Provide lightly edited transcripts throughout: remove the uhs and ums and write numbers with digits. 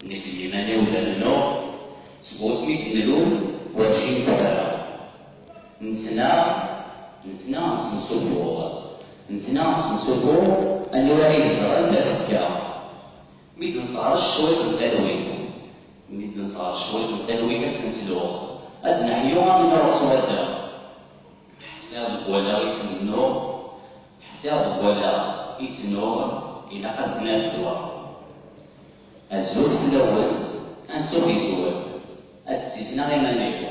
نيك اليماني ولا النور سميت نلوم وهادشي متفرع نتسنى نسنسوفو أنو راه يزرع لا تبكى ميد نصغر شوية التلوي كنسلسلو هاد نحيو من الرسول هذا حساب ولا يتسنو إلا قصدنا في الدواء الزول في الأول أنسو في زول هاد السيسنا غير مانيكو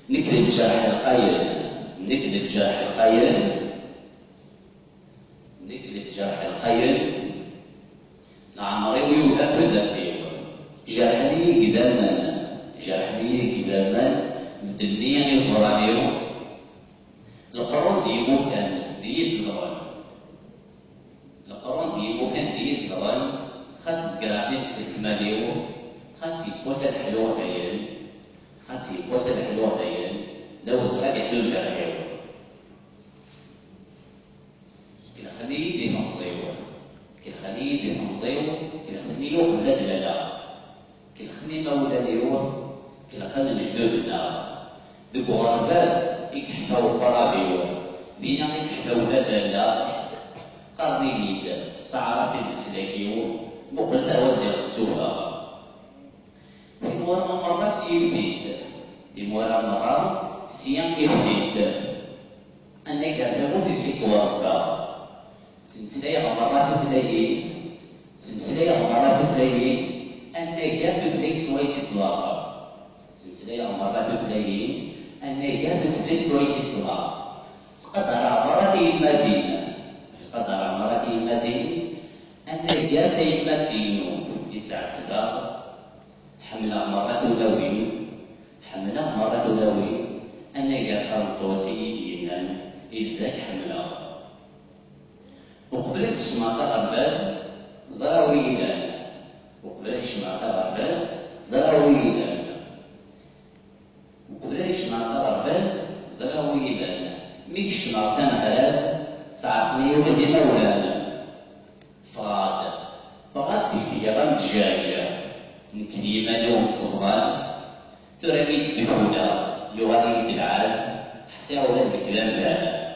نكد الجرح القيل لعمري ويولا فردا فيه جرحني قداما بدلني يزورانيو القرون ديمو كان ديزغران خاص زقراتي في الكماليو خاص يبوسا الحلوة ديال لو زرق يحلو الجرحيو كنخليه ديفونسيو كنخليو قبل دلاله كنخلي مولانيو كنخلي الجدود النار دوك غرباز يكحفاو القرابيو بينا يكحفاو دلاله قرنينيد سعرات المسلاكيو مقلتا ودي السوها تيمورا مرة سيان يفيد أنا كاتبو في الكسوة سلسلة غمرات تلاقي أنا كاتب في سويس الطلاق تقدر عبارة المدينة أنا كاتب يماتينو يسع سباق حملة مرة ولوي أنا كاتب طوتي دينان إذاك حملة وقبلت شماسة غرباز زراويلان ميك شماسة نهاز ساعتني ولدي مولانا فغاد بيديا مجاجة نكريمة لهم صبغان ترمي الدخولة يغني بالعاز حسيا ولاد الكلام بانا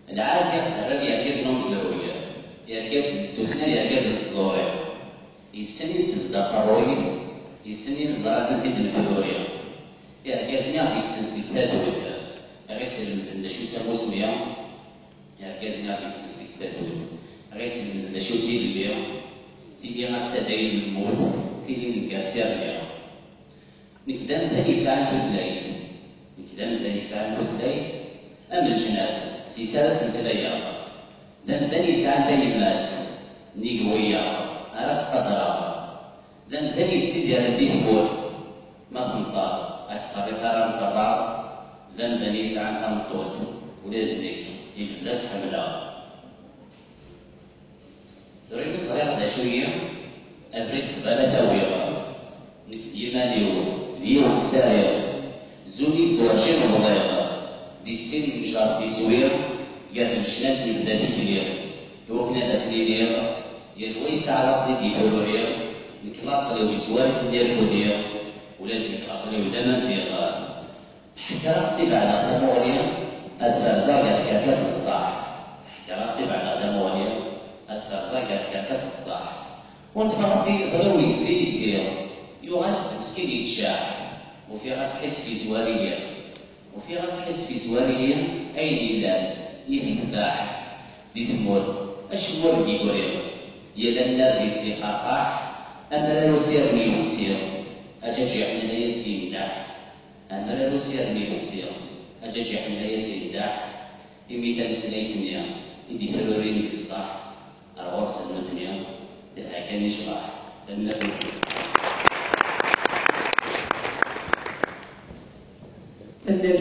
العاز يقدر يركز نوم زروية يركز تسنى يركز التصوري يستني سلطة فروي يستني الزراسة سيد الفلوريا يركزني عليك سلسلة تولد غيسل من شو سمو سمية يركزني عليك سلسلة تولد غيسل من شو تيلي غاسادين الموت تيلي نكاتير ليها نكدام داني ساعة تثلايث أم الجناس سيسالة سلسلية داني ساعة مات نيقوية أراس قدرة داني سيدي رديه بوت ما تنطر أكثر رسالة مطرة داني ساعة تنطوث ولاد ديك يبلاس حملة ثريني صغير دا شوية أبريد قبالة تاويرة نكديمانيو ديو ساير زولي سواشين مضيقة دي السن مجار دي سوير قال الشناس يبدا تكرير يوكنا دا سنينير يلويس على صيدي فلورير نكلاص لو يسوال ندير كودير ولاد نكلاص لو داما زيغار حكا راسي بعد ثمورير الزرزار قال كاكاس الصح كاكاس الصح ونتفرسي يصغر ويزير يغلق مسكين يتشاح وفي راس حس في زوارية أين إلا يتذبح يتموت أشمر يقولي يلا النار يسي قاقاح أما لا يسير ميفسير أجاجي حنا يسير يميتان سنيتنيا يدي فلورين بالصح الغرس الدنيا كان يشرح النبي النبي